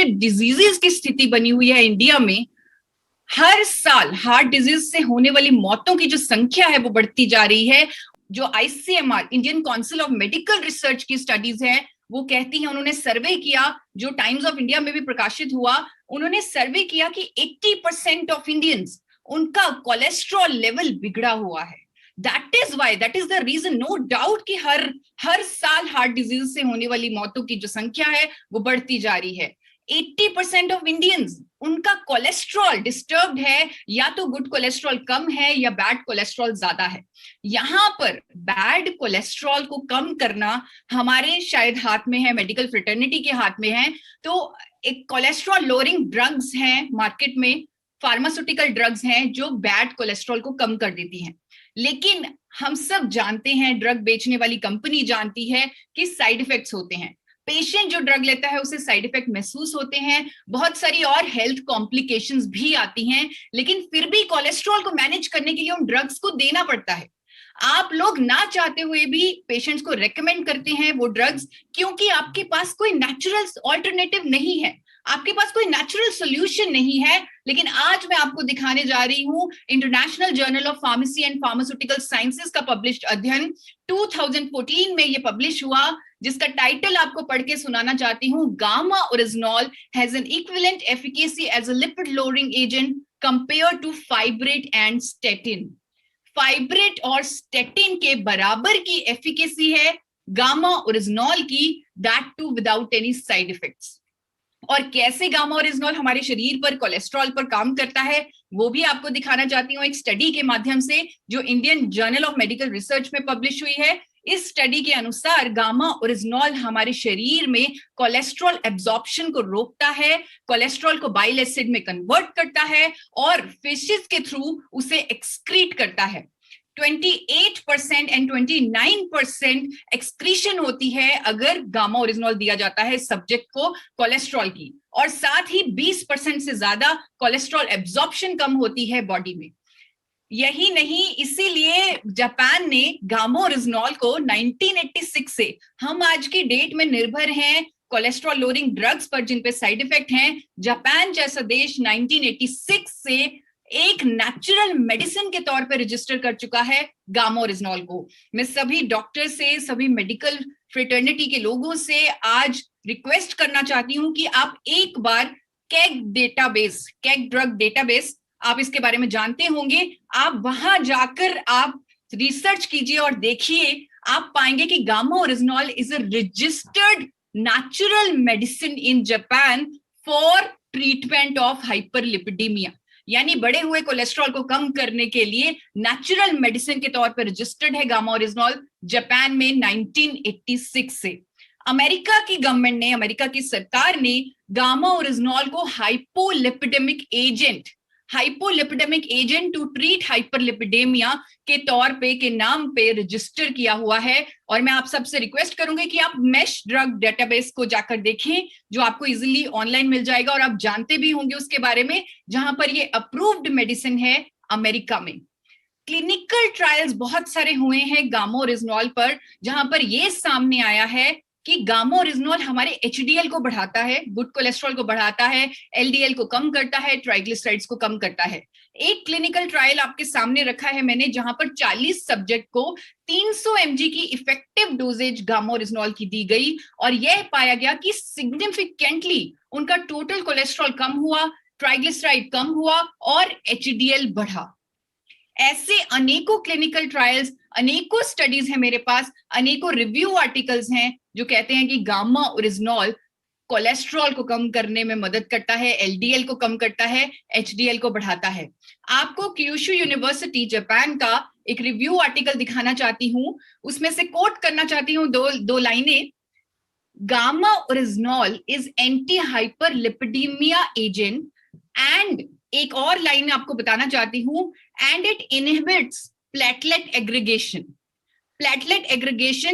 Diseases की स्थिति बनी हुई है इंडिया में, हर साल हार्ट डिजीज से होने वाली मौतों की जो संख्या है वो बढ़ती जा रही है। जो ICMR, Indian council of medical research की स्टडीज है, वो कहती है, उन्होंने सर्वे किया जो टाइम्स ऑफ इंडिया में भी प्रकाशित हुआ, उन्होंने सर्वे किया कि 80% ऑफ इंडियंस, उनका कोलेस्ट्रॉल लेवल बिगड़ा हुआ है। That is the reason, no doubt कि हर साल हार्ट डिजीज से होने वाली मौतों की जो संख्या है वो बढ़ती जा रही है। 80% ऑफ इंडियंस, उनका कोलेस्ट्रॉल डिस्टर्ब्ड है, या तो गुड कोलेस्ट्रॉल कम है या बैड कोलेस्ट्रॉल ज्यादा है। यहां पर बैड कोलेस्ट्रॉल को कम करना हमारे शायद हाथ में है, मेडिकल फ्रेटर्निटी के हाथ में है। तो एक कोलेस्ट्रॉल लोअरिंग ड्रग्स हैं मार्केट में, फार्मास्यूटिकल ड्रग्स हैं जो बैड कोलेस्ट्रॉल को कम कर देती हैं। लेकिन हम सब जानते हैं, ड्रग बेचने वाली कंपनी जानती है कि साइड इफेक्ट्स होते हैं। पेशेंट जो ड्रग लेता है उसे साइड इफेक्ट महसूस होते हैं, बहुत सारी और हेल्थ कॉम्प्लिकेशंस भी आती हैं, लेकिन फिर भी कोलेस्ट्रॉल को मैनेज करने के लिए उन ड्रग्स को देना पड़ता है। आप लोग ना चाहते हुए भी पेशेंट्स को रेकमेंड करते हैं वो ड्रग्स, क्योंकि आपके पास कोई नेचुरल ऑल्टरनेटिव नहीं है, आपके पास कोई नेचुरल सोल्यूशन नहीं है। लेकिन आज मैं आपको दिखाने जा रही हूं international journal of pharmacy and pharmaceutical sciences का पब्लिश्ड अध्ययन 2014 में ये पब्लिश हुआ, जिसका टाइटल आपको पढ़ के सुनाना चाहती हूँ। Gamma oryzanol has an equivalent efficacy as a lipid lowering agent compare to fibrate and statin. Fibrate और स्टेटिन के बराबर की एफिकेसी है गामा ओरिजिनॉल की, that too without any side effects. और कैसे गामा ओरिजिनॉल हमारे शरीर पर कोलेस्ट्रॉल पर काम करता है वो भी आपको दिखाना चाहती हूँ एक स्टडी के माध्यम से, जो Indian journal of medical research में पब्लिश हुई है। इस स्टडी के अनुसार गामा ओरिजिनॉल हमारे शरीर में कोलेस्ट्रॉल एब्जॉर्प्शन को रोकता है, कोलेस्ट्रॉल को बाइल एसिड में कन्वर्ट करता है और फेसेस के थ्रू उसे एक्सक्रीट करता है। 28% एंड 29% एक्सक्रीशन होती है अगर गामा ओरिजिनॉल दिया जाता है सब्जेक्ट को कोलेस्ट्रॉल की, और साथ ही 20% से ज्यादा कोलेस्ट्रॉल एब्जॉर्प्शन कम होती है बॉडी में। यही नहीं, इसीलिए जापान ने गामा ओरिजिनॉल को 1986 से हम आज की डेट में निर्भर हैं कोलेस्ट्रॉल लोअरिंग ड्रग्स पर जिन पे साइड इफेक्ट हैं। जापान जैसा देश 1986 से एक नेचुरल मेडिसिन के तौर पर रजिस्टर कर चुका है गामा ओरिजिनॉल को। मैं सभी डॉक्टर से, सभी मेडिकल फ्रेटर्निटी के लोगों से आज रिक्वेस्ट करना चाहती हूं कि आप एक बार कैग ड्रग डेटाबेस, आप इसके बारे में जानते होंगे, आप वहां जाकर आप रिसर्च कीजिए और देखिए, आप पाएंगे कि gamma oryzanol is a registered natural medicine in Japan for treatment of hyperlipidemia, यानी बढ़े हुए कोलेस्ट्रॉल को कम करने के लिए नेचुरल मेडिसिन के तौर पर रजिस्टर्ड है गामा ओरिजिनॉल जापान में 1986 से। अमेरिका की गवर्नमेंट ने, अमेरिका की सरकार ने गामा ओरिजिनॉल को hypolipidemic agent to treat hyperlipidemia के तौर पे, के नाम पे रजिस्टर किया हुआ है। और मैं आप सबसे रिक्वेस्ट करूंगी कि आप मेश ड्रग डेटाबेस को जाकर देखें, जो आपको इजीली ऑनलाइन मिल जाएगा और आप जानते भी होंगे उसके बारे में, जहां पर ये अप्रूव्ड मेडिसिन है अमेरिका में। क्लिनिकल ट्रायल्स बहुत सारे हुए हैं गामा ओरिजिनॉल पर, जहां पर ये सामने आया है कि गामा ओरिजिनॉल हमारे एचडीएल को बढ़ाता है, गुड कोलेस्ट्रॉल को बढ़ाता है, एलडीएल को कम करता है, ट्राइग्लिसराइड्स को कम करता है। एक क्लिनिकल ट्रायल आपके सामने रखा है मैंने, जहां पर 40 सब्जेक्ट को 300 mg की इफेक्टिव डोजेज गामा ओरिजिनॉल की दी गई, और यह पाया गया कि सिग्निफिकेंटली उनका टोटल कोलेस्ट्रॉल कम हुआ, ट्राइग्लिसराइड कम हुआ और एचडीएल बढ़ा। ऐसे अनेकों क्लिनिकल ट्रायल्स, अनेकों स्टडीज हैं मेरे पास, अनेकों रिव्यू आर्टिकल्स हैं जो कहते हैं कि गामा ओरिजिनॉल कोलेस्ट्रॉल को कम करने में मदद करता है, एलडीएल को कम करता है, एचडीएल को बढ़ाता है। आपको क्यूशू यूनिवर्सिटी जापान का एक रिव्यू आर्टिकल दिखाना चाहती हूं, उसमें से कोट करना चाहती हूं दो लाइनें। Gamma oryzanol is anti hyperlipidemia agent, and एक और लाइन आपको बताना चाहती हूं, and it inhibits platelet aggregation,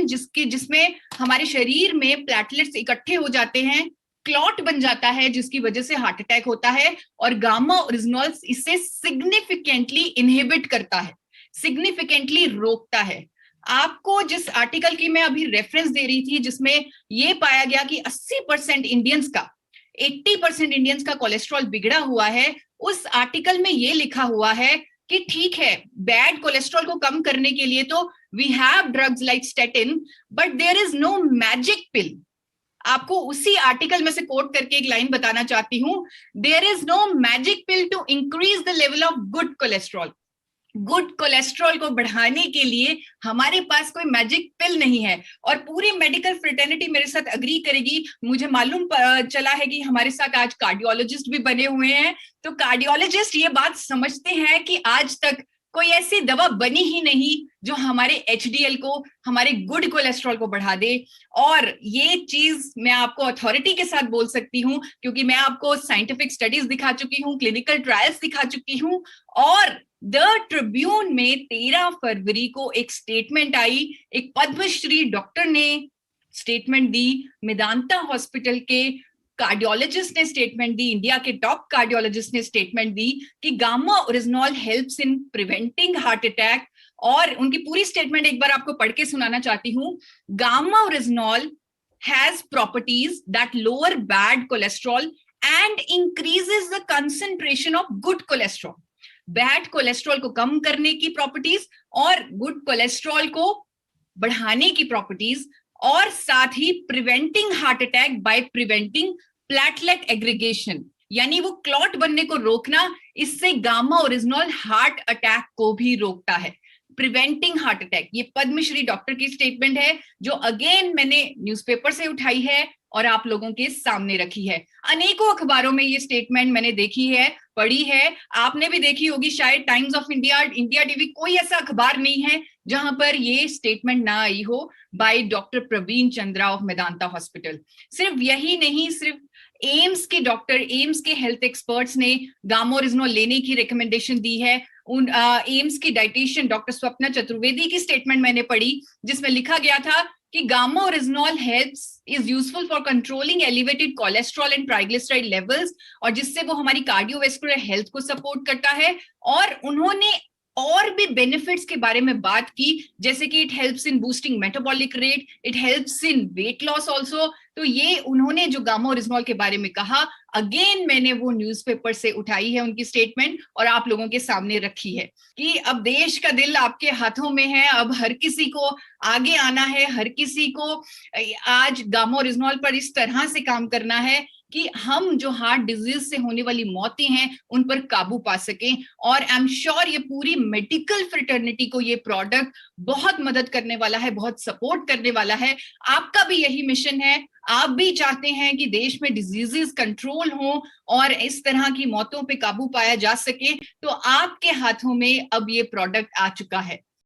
जिसमें हमारे शरीर में प्लेटलेट्स इकट्ठे हो जाते हैं, क्लॉट बन जाता है, जिसकी वजह से हार्ट अटैक होता है, और गामा ओरिजिनॉल इसे सिग्निफिकेंटली इनहिबिट करता है, सिग्निफिकेंटली रोकता है। आपको जिस आर्टिकल की मैं अभी रेफरेंस दे रही थी, जिसमें यह पाया गया कि 80% इंडियंस का 80% इंडियंस का कोलेस्ट्रॉल बिगड़ा हुआ है, उस आर्टिकल में ये लिखा हुआ है कि ठीक है, बैड कोलेस्ट्रॉल को कम करने के लिए तो we have drugs like statin, but there is no magic pill. आपको उसी आर्टिकल में से कोट करके एक लाइन बताना चाहती हूं, there is no magic pill to increase the level of good cholesterol. Good cholesterol को बढ़ाने के लिए हमारे पास कोई मैजिक पिल नहीं है। और पूरी मेडिकल फ्रेटर्निटी मेरे साथ अग्री करेगी। मुझे मालूम चला है कि हमारे साथ आज कार्डियोलॉजिस्ट भी बने हुए हैं, तो कार्डियोलॉजिस्ट ये बात समझते हैं कि आज तक कोई ऐसी दवा बनी ही नहीं जो हमारे एचडीएल को, हमारे गुड कोलेस्ट्रॉल को बढ़ा दे। और ये चीज मैं आपको अथॉरिटी के साथ बोल सकती हूँ, क्योंकि मैं आपको साइंटिफिक स्टडीज दिखा चुकी हूँ, क्लिनिकल ट्रायल्स दिखा चुकी हूँ। और द ट्रिब्यून में 13 फरवरी को एक स्टेटमेंट आई, एक पद्मश्री डॉक्टर ने स्टेटमेंट दी, मेदांता हॉस्पिटल के कार्डियोलॉजिस्ट ने स्टेटमेंट दी, इंडिया के टॉप कार्डियोलॉजिस्ट ने स्टेटमेंट दी कि gamma original helps in preventing heart attack. और उनकी पूरी स्टेटमेंट एक बार आपको पढ़ के सुनाना चाहती हूँ। Gamma oryzanol has properties that lower bad cholesterol and increases the concentration of good cholesterol. Bad cholesterol को कम करने की प्रॉपर्टीज और गुड कोलेस्ट्रॉल को बढ़ाने की प्रॉपर्टीज, और साथ ही preventing heart attack by preventing platelet aggregation, यानी वो क्लॉट बनने को रोकना। इससे गामा ओरिजिनॉल हार्ट अटैक को भी रोकता है, प्रिवेंटिंग हार्ट अटैक। ये पद्मश्री डॉक्टर की स्टेटमेंट है, जो अगेन मैंने न्यूज़पेपर से उठाई है और आप लोगों के सामने रखी है। अनेकों अखबारों में ये स्टेटमेंट मैंने देखी है, पढ़ी है, आपने भी देखी होगी शायद। Times of India, India TV, कोई ऐसा अखबार नहीं है जहां पर ये स्टेटमेंट ना आई हो by doctor Praveen Chandra of Medanta hospital. सिर्फ यही नहीं, सिर्फ एम्स के डॉक्टर, एम्स के हेल्थ एक्सपर्ट्स ने गामा ओरिजिनॉल लेने की रिकमेंडेशन दी है। उन एम्स की डाइटिशियन डॉक्टर स्वप्ना चतुर्वेदी की स्टेटमेंट मैंने पढ़ी, जिसमें लिखा गया था कि gamma original helps is useful for controlling elevated cholesterol and triglyceride levels, और जिससे वो हमारी कार्डियोवैस्कुलर हेल्थ को सपोर्ट करता है। और उन्होंने और भी बेनिफिट्स के बारे में बात की, जैसे कि it helps in boosting metabolic rate, it helps in weight loss also. तो ये उन्होंने जो गामा ओरिजिनॉल के बारे में कहा, अगेन मैंने वो न्यूज़पेपर से उठाई है उनकी स्टेटमेंट और आप लोगों के सामने रखी है कि अब देश का दिल आपके हाथों में है। अब हर किसी को आगे आना है, हर किसी को आज गामा ओरिजिनॉल पर इस तरह से काम करना है कि हम जो हार्ट डिजीज से होने वाली मौतें हैं उन पर काबू पा सकें। और आई एम श्योर ये पूरी मेडिकल फ्रेटर्निटी को ये प्रोडक्ट बहुत मदद करने वाला है, बहुत सपोर्ट करने वाला है। आपका भी यही मिशन है, आप भी चाहते हैं कि देश में डिजीजेस कंट्रोल हो और इस तरह की मौतों पे काबू पाया जा सके, तो आपके हाथों में अब ये प्रोडक्ट आ चुका है।